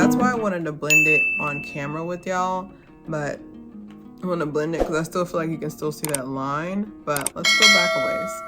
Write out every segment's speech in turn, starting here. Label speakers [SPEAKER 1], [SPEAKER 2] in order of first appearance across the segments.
[SPEAKER 1] that's why I wanted to blend it on camera with y'all, but I want to blend it because I still feel like you can still see that line. But let's go back a ways.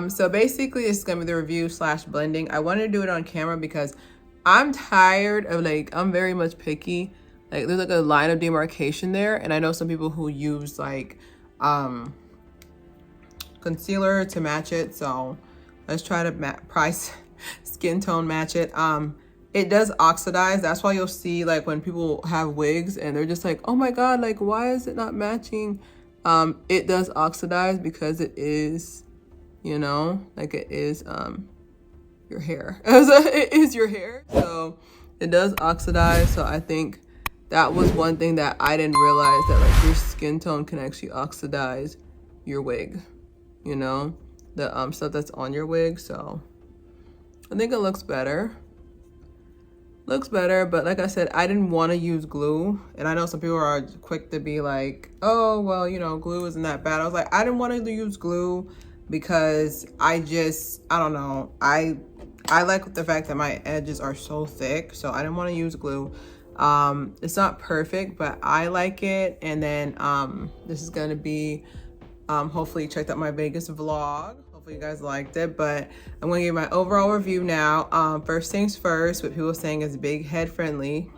[SPEAKER 1] So basically it's gonna be the review slash blending. I wanted to do it on camera because I'm tired of, like, I'm very much picky. Like, there's like a line of demarcation there, and I know some people who use like concealer to match it. So let's try to skin tone match it. It does oxidize. That's why you'll see, like, when people have wigs and they're just like, oh my god, like, why is it not matching? It does oxidize because it is, you know, like, it is your hair. It is your hair, so it does oxidize. So I think that was one thing that I didn't realize, that like your skin tone can actually oxidize your wig, you know, the stuff that's on your wig. So I think it looks better. But like I said, I didn't want to use glue, and I know some people are quick to be like, oh well, you know, glue isn't that bad. I was like, I didn't want to use glue because I don't know, I like the fact that my edges are so thick, so I didn't want to use glue. It's not perfect, but I like it. And then this is gonna be hopefully you checked out my Vegas vlog. Hopefully you guys liked it, but I'm gonna give my overall review now. First things first, what people are saying is big head friendly.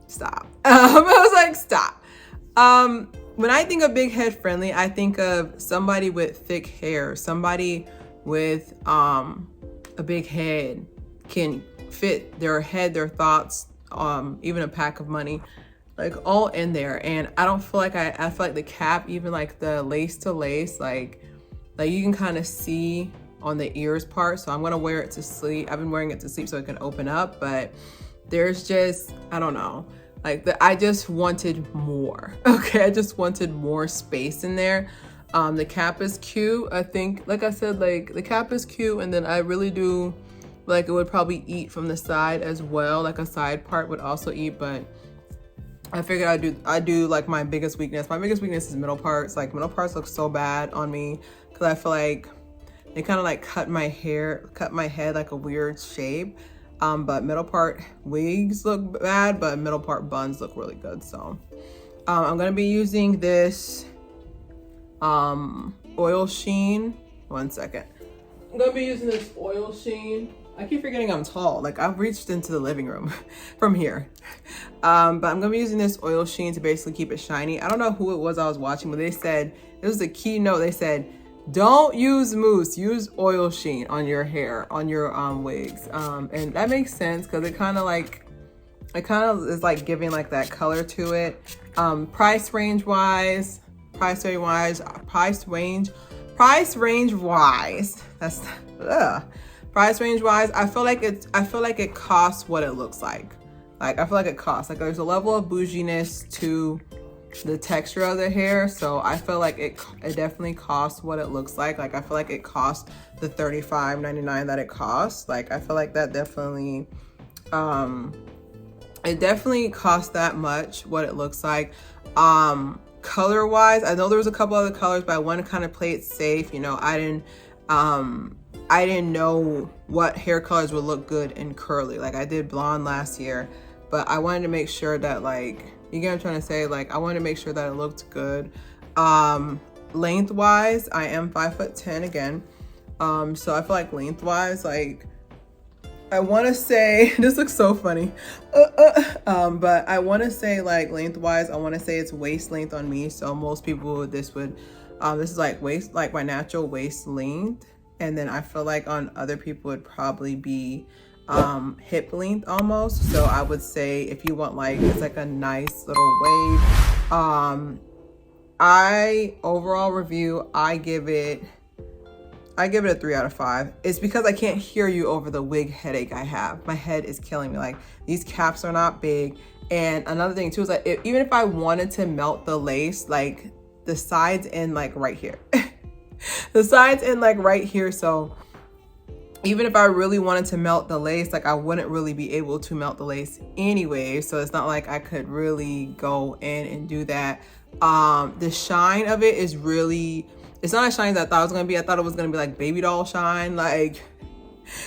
[SPEAKER 1] Stop. I was like, stop. When I think of big head friendly, I think of somebody with thick hair, somebody with a big head can fit their head, their thoughts, even a pack of money, like all in there. And I don't feel like I feel like the cap, even like the lace to lace, like you can kind of see on the ears part. So I'm gonna wear it to sleep. I've been wearing it to sleep so it can open up, but there's just, I don't know, like I just wanted more. Okay, I just wanted more space in there. The cap is cute. I think, like I said, like the cap is cute, and then I really do like it would probably eat from the side as well. Like a side part would also eat, but I figured I do like my biggest weakness. My biggest weakness is middle parts. Like middle parts look so bad on me because I feel like they kind of like cut my head like a weird shape. But middle part wigs look bad, but middle part buns look really good. So I'm gonna be using this oil sheen. One second. I'm gonna be using this oil sheen. I keep forgetting I'm tall. Like I've reached into the living room from here. But I'm gonna be using this oil sheen to basically keep it shiny. I don't know who it was I was watching, but they said, it was a keynote. They said, don't use mousse, use oil sheen on your hair, on your wigs. And that makes sense because it kind of is like giving like that color to it. Price range wise, that's price range wise, I feel like it costs what it looks like. Like I feel like it costs, like there's a level of bouginess to the texture of the hair, so I feel like it definitely costs what it looks like. Like I feel like it costs the $35.99 that it costs. Like I feel like that definitely it definitely costs that much what it looks like. Color wise, I know there was a couple other colors, but I want to kind of play it safe. You know, I didn't know what hair colors would look good in curly. Like I did blonde last year, but I wanted to make sure that, like, you get what I'm trying to say? Like I wanted to make sure that it looked good. Lengthwise, I am 5'10" again. So I feel like lengthwise, like I want to say, this looks so funny. But I want to say like lengthwise, I want to say it's waist length on me. So most people, this is like waist, like my natural waist length. And then I feel like on other people it'd probably be hip length almost. So I would say if you want like, it's like a nice little wave. Overall review, I give it a 3 out of 5. It's because I can't hear you over the wig headache I have. My head is killing me. Like these caps are not big. And another thing too is like, even if I wanted to melt the lace, like the sides end like right here. The sides end like right here. So even if I really wanted to melt the lace, like I wouldn't really be able to melt the lace anyway. So it's not like I could really go in and do that. The shine of it is really, it's not as shiny as I thought it was gonna be. I thought it was gonna be like baby doll shine, like,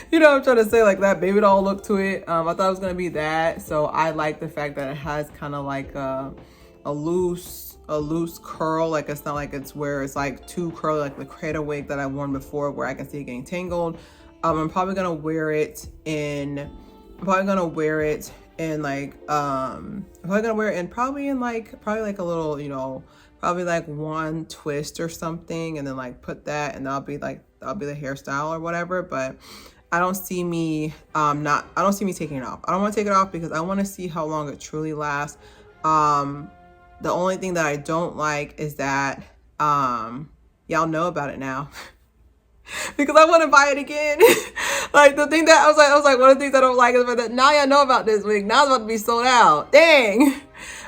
[SPEAKER 1] you know what I'm trying to say, like that baby doll look to it. I thought it was gonna be that. So I like the fact that it has kind of like a loose curl. Like it's not like it's where it's like too curly, like the cradle wig that I worn before where I can see it getting tangled. I'm probably gonna wear it in like probably like a little, you know, probably like one twist or something, and then like put that, and that'll be the hairstyle or whatever. But I don't see me taking it off. I don't want to take it off because I want to see how long it truly lasts. The only thing that I don't like is that y'all know about it now. Because I want to buy it again. Like the thing that I was like, one of the things I don't like is that now y'all know about this wig. Now it's about to be sold out. Dang.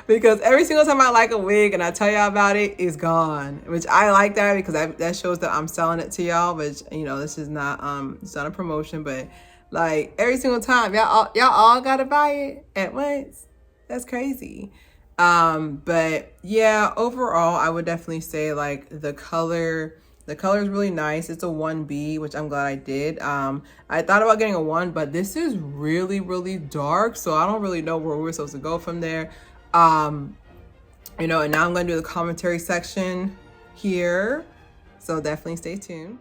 [SPEAKER 1] Because every single time I like a wig and I tell y'all about it, it's gone. Which I like that because that shows that I'm selling it to y'all. Which, you know, this is not it's not a promotion, but like every single time y'all all gotta buy it at once. That's crazy. But yeah, overall I would definitely say like the color is really nice. It's a 1B, which I'm glad I did. I thought about getting a 1, but this is really, really dark. So I don't really know where we're supposed to go from there. You know, and now I'm going to do the commentary section here. So definitely stay tuned.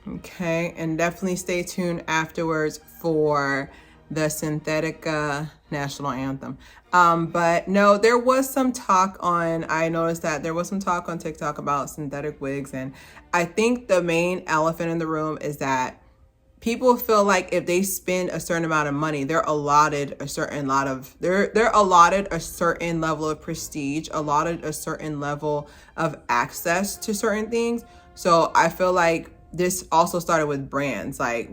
[SPEAKER 1] Okay, and definitely stay tuned afterwards for the Synthetica National Anthem. But no, there was some talk I noticed that there was some talk on TikTok about synthetic wigs, and I think the main elephant in the room is that people feel like if they spend a certain amount of money, they're allotted a certain lot of they're allotted a certain level of prestige, allotted a certain level of access to certain things. So I feel like this also started with brands, like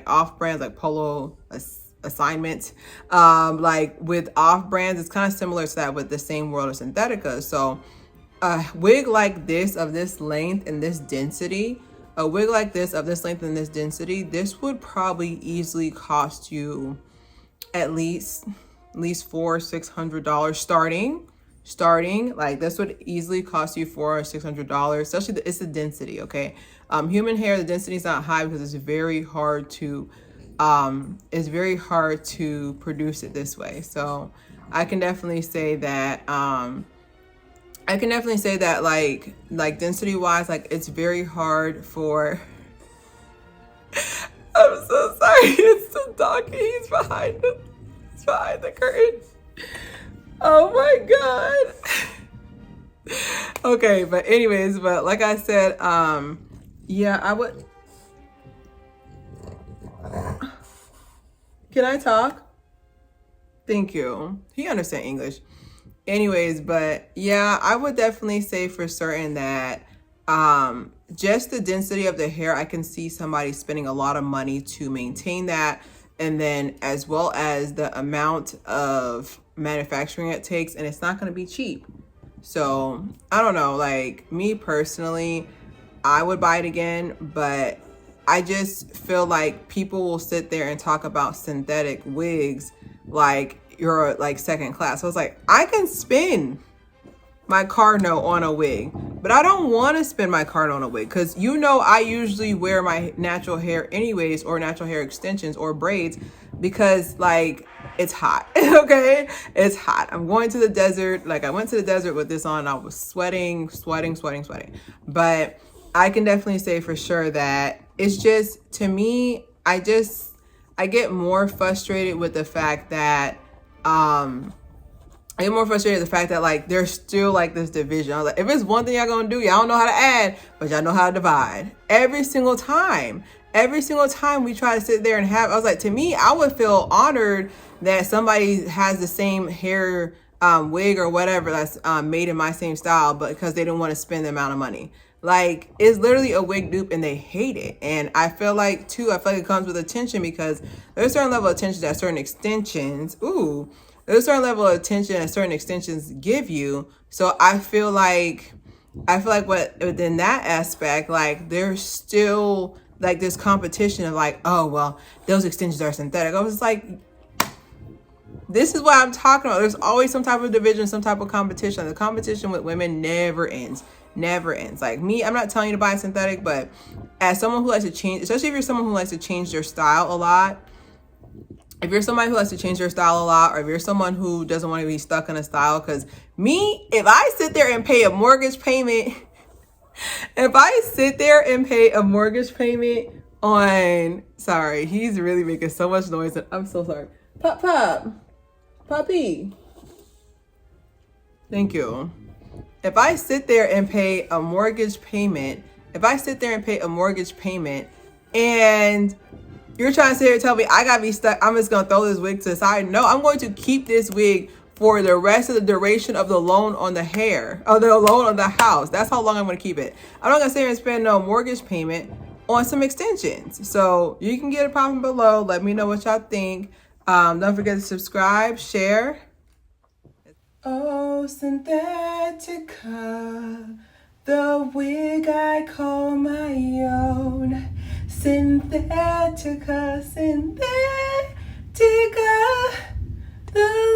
[SPEAKER 1] off brands like Polo Assignment. Like with off brands, it's kind of similar to that with the same world of Synthetica. So a wig like this of this length and this density, a wig like this of this length and this density, this would probably easily cost you at least $400-$600 starting. Like this would easily cost you $400-$600, especially it's the density. Okay, human hair, the density is not high because it's very hard to produce it this way. So I can definitely say that like density wise, like it's very hard for I'm so sorry, it's the donkey, he's behind the curtain. Oh my god. Okay, but anyways, but like I said, yeah, I would. Can I talk? Thank you. He understands English. Anyways, but yeah, I would definitely say for certain that just the density of the hair, I can see somebody spending a lot of money to maintain that, and then as well as the amount of manufacturing it takes, and it's not going to be cheap. So I don't know, like me personally, I would buy it again, but I just feel like people will sit there and talk about synthetic wigs like you're like second class. So it's like, I can spend my car note on a wig, but I don't want to spend my car note on a wig because I usually wear my natural hair anyways, or natural hair extensions or braids, because like it's hot. Okay, it's hot. I'm going to the desert. Like I went to the desert with this on. I was sweating. But I can definitely say for sure that it's just, to me, I get more frustrated with the fact that like there's still like this division. I was like, if it's one thing y'all gonna do, y'all don't know how to add, but y'all know how to divide. Every single time we try to sit there and I was like, to me, I would feel honored that somebody has the same hair wig or whatever that's made in my same style, but because they didn't want to spend the amount of money. Like, it's literally a wig dupe and they hate it. And I feel like it comes with attention, because there's a certain level of attention that certain extensions, there's a certain level of attention that certain extensions give you. So I feel like within that aspect, like there's still like this competition of like, oh, well, those extensions are synthetic. I was like, this is what I'm talking about. There's always some type of division, some type of competition. The competition with women never ends. Like me, I'm not telling you to buy synthetic, but as someone who likes to change, especially if you're someone who likes to change their style a lot, or if you're someone who doesn't want to be stuck in a style, because me, if I sit there and pay a mortgage payment, on, sorry, he's really making so much noise, and I'm so sorry. Puppy. Thank you. If I sit there and pay a mortgage payment, and you're trying to sit here and tell me I gotta be stuck, I'm just gonna throw this wig to the side. No, I'm going to keep this wig for the rest of the duration of the loan on the hair, or the loan on the house. That's how long I'm gonna keep it. I'm not gonna sit here and spend no mortgage payment on some extensions. So you can get a comment below. Let me know what y'all think. Don't forget to subscribe, share. Oh, Synthetica, the wig I call my own. Synthetica, the